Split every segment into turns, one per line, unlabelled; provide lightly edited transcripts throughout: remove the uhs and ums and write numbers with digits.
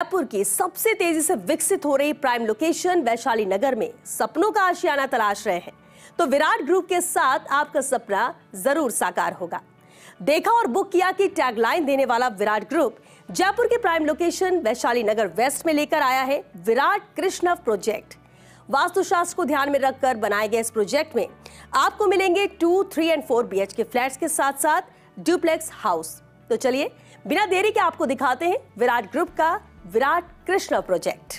जयपुर की सबसे तेजी से विकसित हो रही प्राइम लोकेशन वैशाली नगर में सपनों का आशियाना तलाश रहे हैं तो विराट ग्रुप के साथ आपका सपना जरूर साकार होगा। देखा और बुक किया की टैगलाइन देने वाला विराट ग्रुप जयपुर के प्राइम लोकेशन वैशाली नगर वेस्ट में लेकर आया है विराट कृष्णव प्रोजेक्ट। वास्तुशास्त्र को ध्यान में रखकर बनाए गए इस प्रोजेक्ट में आपको मिलेंगे 2, 3 और 4 BHK फ्लैट्स के साथ साथ डुप्लेक्स हाउस। तो चलिए बिना देरी के आपको दिखाते हैं विराट ग्रुप का विराट कृष्णव प्रोजेक्ट।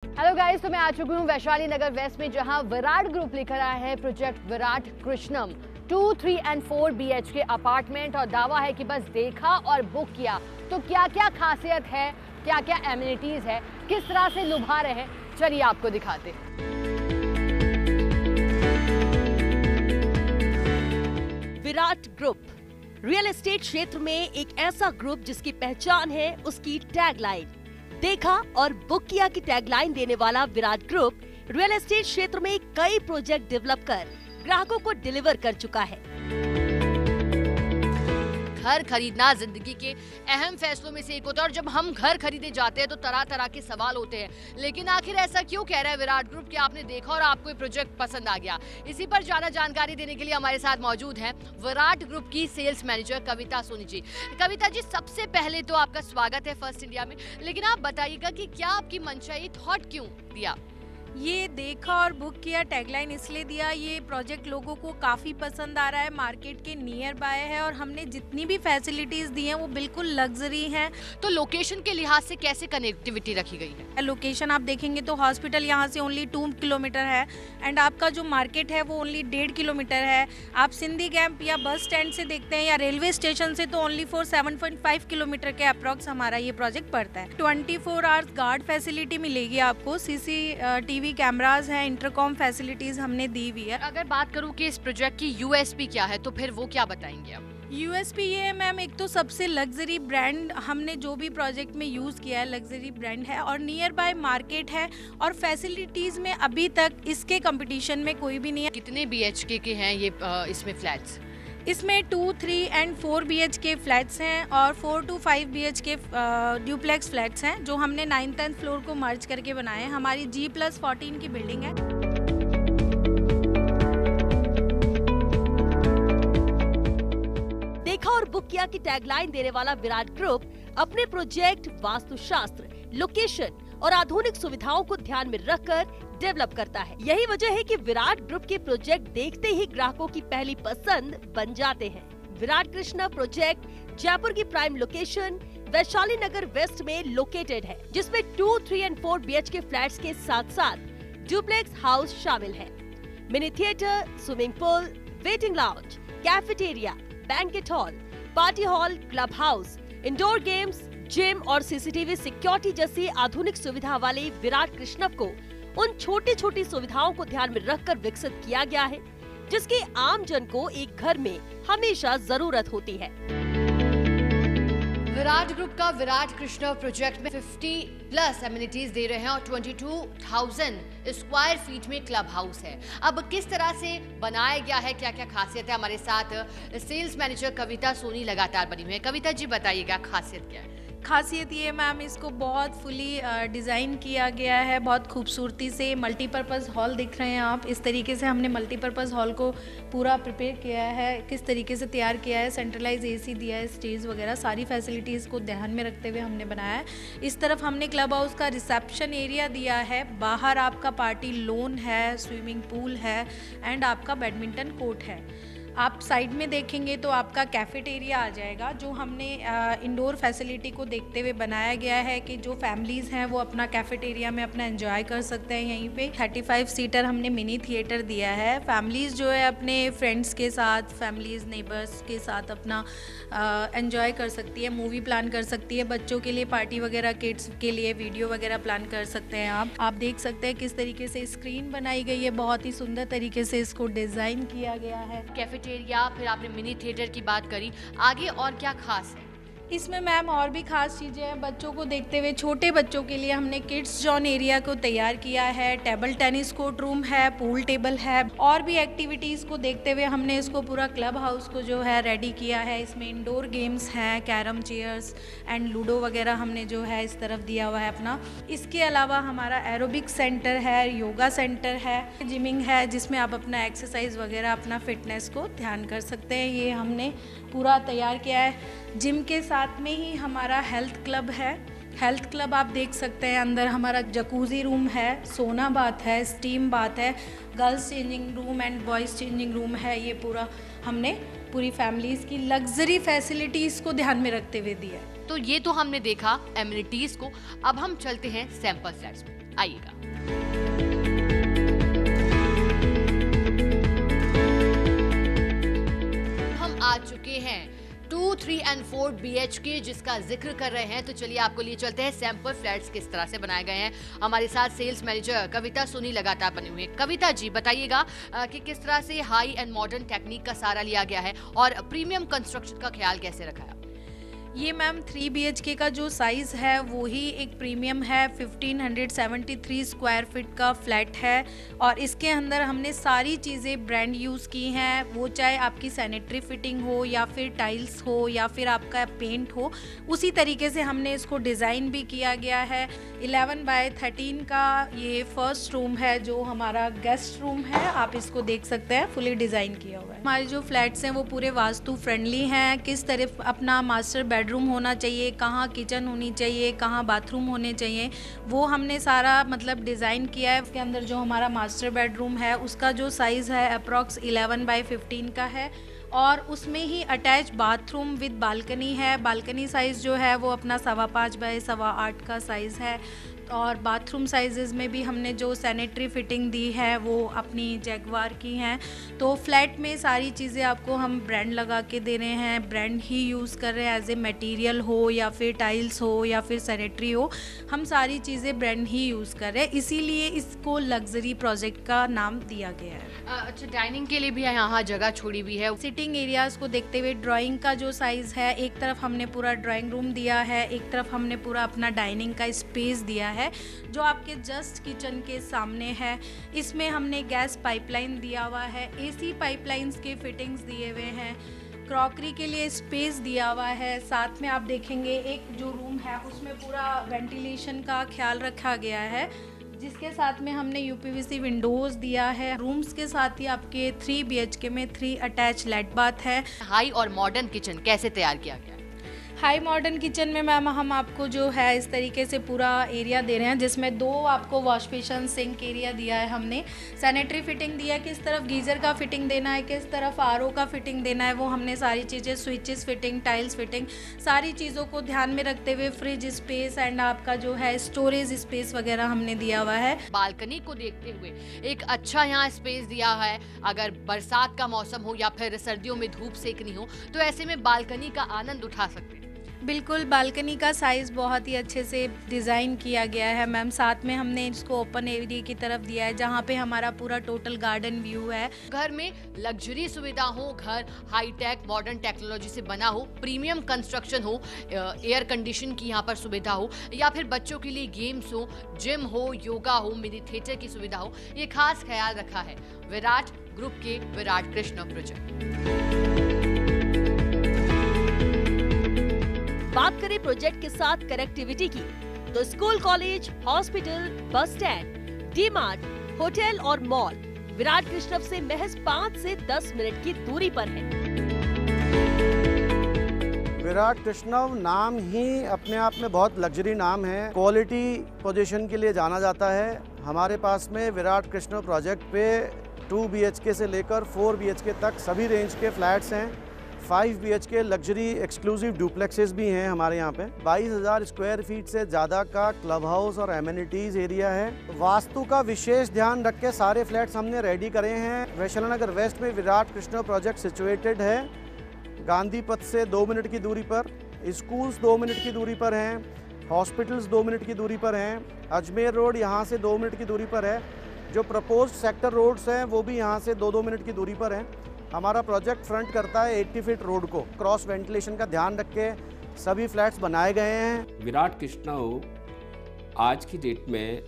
हेलो गाइस, तो मैं आ चुकी हूँ वैशाली नगर वेस्ट में, जहां विराट ग्रुप लेकर आया है प्रोजेक्ट विराट कृष्णम। 2, 3 और 4 BHK अपार्टमेंट और दावा है कि बस देखा और बुक किया तो क्या क्या खासियत है, क्या क्या एमिनिटीज है, किस तरह से लुभा रहे हैं, चलिए आपको दिखाते।
विराट ग्रुप रियल एस्टेट क्षेत्र में एक ऐसा ग्रुप जिसकी पहचान है उसकी टैगलाइन। देखा और बुक किया की टैगलाइन देने वाला विराट ग्रुप रियल एस्टेट क्षेत्र में कई प्रोजेक्ट डेवलप कर ग्राहकों को डिलीवर कर चुका है।
घर खरीदना जिंदगी के अहम फैसलों में से एक होता है और जब हम घर खरीदे जाते हैं तो तरह तरह के सवाल होते हैं, लेकिन आखिर ऐसा क्यों कह रहा है विराट ग्रुप कि आपने देखा और आपको ये प्रोजेक्ट पसंद आ गया। इसी पर ज्यादा जानकारी देने के लिए हमारे साथ मौजूद हैं विराट ग्रुप की सेल्स मैनेजर कविता सोनी जी। कविता जी, सबसे पहले तो आपका स्वागत है फर्स्ट इंडिया में, लेकिन आप बताइएगा कि क्या आपकी मंशा ये थॉट क्यों दिया?
ये देखा और बुक किया टैगलाइन इसलिए दिया, ये प्रोजेक्ट लोगों को काफ़ी पसंद आ रहा है, मार्केट के नियर बाय है और हमने जितनी भी फैसिलिटीज़ दी हैं वो बिल्कुल लग्जरी हैं।
तो लोकेशन के लिहाज से कैसे कनेक्टिविटी रखी गई है?
लोकेशन आप देखेंगे तो हॉस्पिटल यहाँ से ओनली 2 किलोमीटर है एंड आपका जो मार्केट है वो ओनली 1.5 किलोमीटर है। आप सिंधी कैंप या बस स्टैंड से देखते हैं या रेलवे स्टेशन से तो ओनली 7.5 किलोमीटर के अप्रॉक्स हमारा ये प्रोजेक्ट पड़ता है। 24 आवर्स गार्ड फैसिलिटी मिलेगी आपको, CCTV कैमरास हैं, इंटरकॉम फैसिलिटीज हमने दी हुई है।
अगर बात करूं कि इस प्रोजेक्ट की USP क्या है तो फिर वो क्या बताएंगे आप?
USP ये है मैम, एक तो सबसे लग्जरी ब्रांड हमने जो भी प्रोजेक्ट में यूज़ किया है लग्जरी ब्रांड है और नियर बाय मार्केट है और फैसिलिटीज़ में अभी तक इसके कंपटीशन में कोई भी नहीं है।
कितने BHK के हैं ये इसमें फ्लैट्स?
इसमें 2, 3 और 4 BHK फ्लैट्स हैं और 4 to 5 BHK ड्यूप्लेक्स फ्लैट्स हैं जो हमने 9th 10th फ्लोर को मर्ज करके बनाए हैं। हमारी G+14 की बिल्डिंग है।
देखा और बुक किया की टैगलाइन देने वाला विराट ग्रुप अपने प्रोजेक्ट वास्तुशास्त्र, लोकेशन और आधुनिक सुविधाओं को ध्यान में रखकर डेवलप करता है। यही वजह है कि विराट ग्रुप के प्रोजेक्ट देखते ही ग्राहकों की पहली पसंद बन जाते हैं। विराट कृष्णा प्रोजेक्ट जयपुर की प्राइम लोकेशन वैशाली नगर वेस्ट में लोकेटेड है, जिसमें 2, 3 और 4 BHK फ्लैट्स के साथ साथ डुप्लेक्स हाउस शामिल है। Mini theatre, swimming pool, waiting lounge, cafeteria, banquet hall, party hall, club house, indoor games, gym और CCTV सिक्योरिटी जैसी आधुनिक सुविधा वाले विराट कृष्णव को उन छोटी छोटी सुविधाओं को ध्यान में रखकर विकसित किया गया है जिसकी आम जन को एक घर में हमेशा जरूरत होती है।
विराट ग्रुप का विराट कृष्णव प्रोजेक्ट में 50+ एमिनिटीज दे रहे हैं और 22,000 स्क्वायर फीट में क्लब हाउस है। अब किस तरह से बनाया गया है, क्या क्या खासियत है, हमारे साथ सेल्स मैनेजर कविता सोनी लगातार बनी हुई है। कविता जी बताइएगा खासियत क्या है?
खासियत ये मैम, इसको बहुत फुली डिज़ाइन किया गया है, बहुत खूबसूरती से। मल्टीपर्पज़ हॉल दिख रहे हैं आप, इस तरीके से हमने मल्टीपर्पज़ हॉल को पूरा प्रिपेयर किया है, किस तरीके से तैयार किया है, सेंट्रलाइज AC दिया है, स्टेज वगैरह सारी फैसिलिटीज़ को ध्यान में रखते हुए हमने बनाया है। इस तरफ हमने क्लब हाउस का रिसेप्शन एरिया दिया है, बाहर आपका पार्टी लॉन है, स्विमिंग पूल है एंड आपका बैडमिंटन कोर्ट है। आप साइड में देखेंगे तो आपका कैफेटेरिया आ जाएगा जो हमने इंडोर फैसिलिटी को देखते हुए बनाया गया है कि जो फैमिलीज़ हैं वो अपना कैफेटेरिया में अपना एंजॉय कर सकते हैं। यहीं पे 35 सीटर हमने मिनी थिएटर दिया है। फैमिलीज़ जो है अपने फ्रेंड्स के साथ, फैमिलीज़ नेबर्स के साथ अपना एंजॉय कर सकती है, मूवी प्लान कर सकती है। बच्चों के लिए पार्टी वगैरह, किड्स के लिए वीडियो वगैरह प्लान कर सकते हैं। आप देख सकते हैं किस तरीके से स्क्रीन बनाई गई है, बहुत ही सुंदर तरीके से इसको डिज़ाइन किया गया है।
कैफेटेरिया, फिर आपने मिनी थिएटर की बात करी, आगे और क्या खास है?
इसमें मैम और भी खास चीज़ें हैं बच्चों को देखते हुए। छोटे बच्चों के लिए हमने किड्स जोन एरिया को तैयार किया है, टेबल टेनिस कोर्ट रूम है, पूल टेबल है, और भी एक्टिविटीज़ को देखते हुए हमने इसको पूरा क्लब हाउस को जो है रेडी किया है। इसमें इंडोर गेम्स हैं, कैरम चेयर्स एंड लूडो वगैरह हमने जो है इस तरफ दिया हुआ है अपना। इसके अलावा हमारा एरोबिक सेंटर है, योगा सेंटर है, जिमिंग है जिसमें आप अपना एक्सरसाइज वगैरह अपना फिटनेस को ध्यान कर सकते हैं। ये हमने पूरा तैयार किया है। जिम के साथ में ही हमारा हेल्थ क्लब है। हेल्थ क्लब आप देख सकते हैं, अंदर हमारा जकूज़ी रूम है, सोना बाथ है, स्टीम बाथ है, girls changing room and boys changing room है। ये पूरा हमने पूरी फैमिलीज़ की लग्जरी फैसिलिटीज़ को ध्यान में रखते हुए दिया है।
तो ये तो हमने देखा एमिनिटीज को, अब हम चलते हैं सैंपल फ्लैट्स में, आइएगा। हम आ चुके हैं 2, 3 and 4 BHK जिसका जिक्र कर रहे हैं, तो चलिए आपको लिए चलते हैं सैंपल फ्लैट्स किस तरह से बनाए गए हैं। हमारे साथ सेल्स मैनेजर कविता सोनी लगातार बनी हुई है। कविता जी बताइएगा कि किस तरह से हाई एंड मॉडर्न टेक्निक का सहारा लिया गया है और प्रीमियम कंस्ट्रक्शन का ख्याल कैसे रखा है?
ये मैम 3 BHK का जो साइज़ है वो ही एक प्रीमियम है। 1573 स्क्वायर फीट का फ्लैट है और इसके अंदर हमने सारी चीज़ें ब्रांड यूज़ की हैं। वो चाहे आपकी सैनिटरी फिटिंग हो या फिर टाइल्स हो या फिर आपका पेंट हो, उसी तरीके से हमने इसको डिज़ाइन भी किया गया है। 11 बाय 13 का ये फर्स्ट रूम है जो हमारा गेस्ट रूम है, आप इसको देख सकते हैं, फुली डिज़ाइन किया हुआ है। हमारे जो फ्लैट्स हैं वो पूरे वास्तु फ्रेंडली हैं। किस तरफ अपना मास्टर बेडरूम होना चाहिए, कहाँ किचन होनी चाहिए, कहाँ बाथरूम होने चाहिए, वो हमने सारा मतलब डिज़ाइन किया है। इसके अंदर जो हमारा मास्टर बेडरूम है उसका जो साइज़ है अप्रॉक्स 11 बाय 15 का है और उसमें ही अटैच बाथरूम विद बालकनी है। बालकनी साइज़ जो है वो अपना 5.25 बाय 8.25 का साइज़ है और बाथरूम साइजेस में भी हमने जो सैनिटरी फिटिंग दी है वो अपनी जैगवार की हैं। तो फ्लैट में सारी चीज़ें आपको हम ब्रांड लगा के दे रहे हैं, ब्रांड ही यूज़ कर रहे हैं, एज ए मटेरियल हो या फिर टाइल्स हो या फिर सैनिटरी हो, हम सारी चीज़ें ब्रांड ही यूज़ कर रहे हैं, इसीलिए इसको लग्जरी प्रोजेक्ट का नाम दिया गया है।
अच्छा, डाइनिंग के लिए भी यहाँ जगह छोड़ी हुई है।
सिटिंग एरियाज़ को देखते हुए ड्राइंग का जो साइज़ है, एक तरफ हमने पूरा ड्राइंग रूम दिया है, एक तरफ हमने पूरा अपना डाइनिंग का स्पेस दिया है जो आपके जस्ट किचन के सामने है। इसमें हमने गैस पाइपलाइन दिया हुआ है, एसी पाइपलाइंस के फिटिंग्स दिए हुए हैं, क्रॉकरी के लिए स्पेस दिया हुआ है। साथ में आप देखेंगे एक जो रूम है उसमें पूरा वेंटिलेशन का ख्याल रखा गया है, जिसके साथ में हमने यूपीवीसी विंडोज़ दिया है। रूम्स के साथ ही आपके 3 BHK में 3 अटैच लेट बाथ है।
हाई और मॉडर्न किचन कैसे तैयार किया गया?
हाई मॉडर्न किचन में मैम हम आपको जो है इस तरीके से पूरा एरिया दे रहे हैं जिसमें 2 आपको वॉश बेसिन सिंक एरिया दिया है हमने, सैनिटरी फिटिंग दिया है, किस तरफ गीज़र का फिटिंग देना है, किस तरफ RO का फिटिंग देना है, वो हमने सारी चीज़ें, स्विचेस फिटिंग, टाइल्स फिटिंग, सारी चीज़ों को ध्यान में रखते हुए फ्रिज स्पेस एंड आपका जो है स्टोरेज स्पेस वगैरह हमने दिया हुआ है।
बालकनी को देखते हुए एक अच्छा यहाँ स्पेस दिया है। अगर बरसात का मौसम हो या फिर सर्दियों में धूप सेकनी हो तो ऐसे में बालकनी का आनंद उठा सकते हैं।
बिल्कुल, बालकनी का साइज़ बहुत ही अच्छे से डिज़ाइन किया गया है मैम। साथ में हमने इसको ओपन एरिया की तरफ दिया है जहाँ पे हमारा पूरा टोटल गार्डन व्यू है।
घर में लग्जरी सुविधा हो, घर हाईटेक मॉडर्न टेक्नोलॉजी से बना हो, प्रीमियम कंस्ट्रक्शन हो, एयर कंडीशन की यहाँ पर सुविधा हो या फिर बच्चों के लिए गेम्स हो, जिम हो, योगा हो, मिनी थिएटर की सुविधा हो, ये खास ख्याल रखा है विराट ग्रुप के विराट कृष्ण प्रोजेक्ट।
बात करें प्रोजेक्ट के साथ कनेक्टिविटी की तो school, college, hospital, bus stand, D-Mart, hotel और मॉल विराट कृष्ण से महज 5 से 10 मिनट की दूरी पर है।
विराट कृष्णव नाम ही अपने आप में बहुत लग्जरी नाम है, क्वालिटी पोजीशन के लिए जाना जाता है। हमारे पास में विराट कृष्णव प्रोजेक्ट पे 2 BHK से लेकर 4 BHK तक सभी रेंज के फ्लैट्स हैं। 5 BHK लग्जरी एक्सक्लूसिव डुप्लेक्सेस भी हैं हमारे यहाँ पे। 22,000 स्क्वायर फीट से ज़्यादा का क्लब हाउस और एमिनिटीज़ एरिया है। वास्तु का विशेष ध्यान रख के सारे फ्लैट्स हमने रेडी करे हैं। वैशाली नगर वेस्ट में विराट कृष्ण प्रोजेक्ट सिचुएटेड है। गांधी पथ से 2 मिनट की दूरी पर, स्कूल्स 2 मिनट की दूरी पर हैं, हॉस्पिटल्स 2 मिनट की दूरी पर हैं, अजमेर रोड यहाँ से 2 मिनट की दूरी पर है। जो प्रपोज्ड सेक्टर रोड्स हैं वो भी यहाँ से 2-2 मिनट की दूरी पर हैं। हमारा प्रोजेक्ट फ्रंट करता है 80 फीट रोड को। क्रॉस वेंटिलेशन का ध्यान रख के सभी फ्लैट्स बनाए गए हैं।
विराट कृष्णव आज की डेट में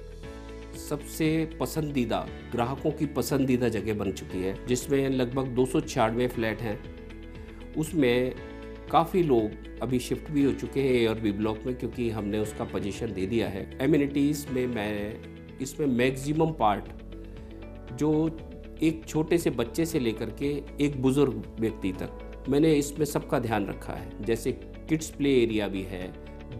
सबसे पसंदीदा, ग्राहकों की पसंदीदा जगह बन चुकी है, जिसमें लगभग 296 फ्लैट हैं। उसमें काफ़ी लोग अभी शिफ्ट भी हो चुके हैं ARB ब्लॉक में, क्योंकि हमने उसका पोजीशन दे दिया है। एमिनिटीज़ में मैं इसमें मैक्सिमम पार्ट जो एक छोटे से बच्चे से लेकर के एक बुज़ुर्ग व्यक्ति तक मैंने इसमें सबका ध्यान रखा है। जैसे किड्स प्ले एरिया भी है,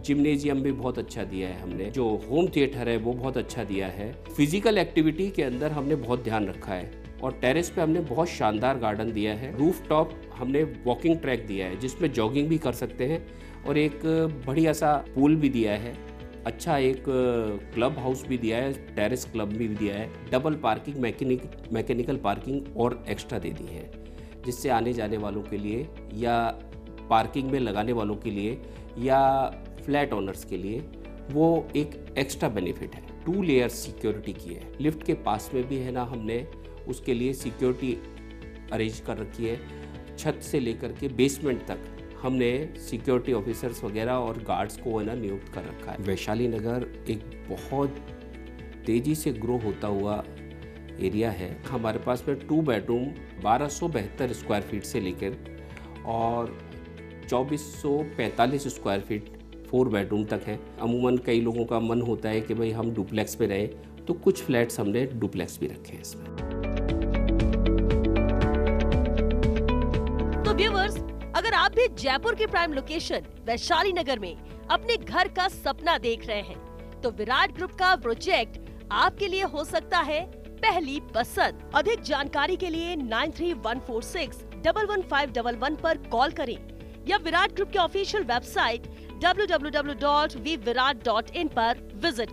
जिम्नेजियम भी बहुत अच्छा दिया है हमने, जो होम थिएटर है वो बहुत अच्छा दिया है। फिजिकल एक्टिविटी के अंदर हमने बहुत ध्यान रखा है, और टेरेस पे हमने बहुत शानदार गार्डन दिया है। रूफ टॉप हमने वॉकिंग ट्रैक दिया है जिसमें जॉगिंग भी कर सकते हैं, और एक बढ़िया सा पूल भी दिया है। अच्छा एक क्लब हाउस भी दिया है, टेरेस क्लब भी दिया है। डबल पार्किंग, मैकेनिकल पार्किंग और एक्स्ट्रा दे दी है, जिससे आने जाने वालों के लिए या पार्किंग में लगाने वालों के लिए या फ्लैट ओनर्स के लिए वो एक एक्स्ट्रा बेनिफिट है। 2 लेयर सिक्योरिटी की है। लिफ्ट के पास में भी है ना, हमने उसके लिए सिक्योरिटी अरेंज कर रखी है। छत से लेकर के बेसमेंट तक हमने सिक्योरिटी ऑफिसर्स वगैरह और गार्ड्स को है ना नियुक्त कर रखा है। वैशाली नगर एक बहुत तेज़ी से ग्रो होता हुआ एरिया है। हमारे पास में 2 बेडरूम 1272 स्क्वायर फीट से लेकर और 2445 स्क्वायर फीट 4 बेडरूम तक है। अमूमन कई लोगों का मन होता है कि भाई हम डुप्लेक्स में रहें, तो कुछ फ्लैट्स हमने डुप्लेक्स भी रखे हैं इसमें।
तो व्यूअर्स, अगर आप भी जयपुर के प्राइम लोकेशन वैशाली नगर में अपने घर का सपना देख रहे हैं, तो विराट ग्रुप का प्रोजेक्ट आपके लिए हो सकता है पहली पसंद। अधिक जानकारी के लिए 9314611511 पर कॉल करें या विराट ग्रुप के ऑफिशियल वेबसाइट www.vvirat.in पर विजिट।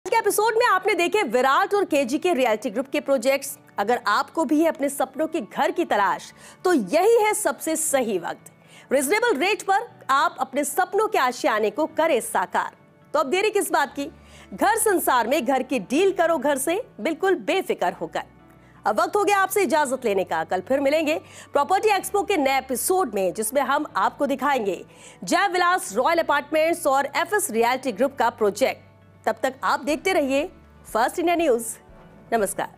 के एपिसोड में आपने देखे विराट और केजी के रियल्टी ग्रुप के प्रोजेक्ट्स। अगर आपको भी है अपने सपनों के घर की तलाश, तो यही है सबसे सही वक्त। रिजनेबल रेट पर आप अपने सपनों के आशियाने को करें साकार। तो अब देरी किस बात की, घर संसार में घर की डील करो घर से बिल्कुल बेफिक्र होकर। अब वक्त हो गया आपसे इजाजत लेने का। कल फिर मिलेंगे प्रॉपर्टी एक्सपो के नए एपिसोड में, जिसमें हम आपको दिखाएंगे जय विलास रॉयल अपार्टमेंट्स और FS रियल्टी ग्रुप का प्रोजेक्ट। तब तक आप देखते रहिए फर्स्ट इंडिया न्यूज। नमस्कार।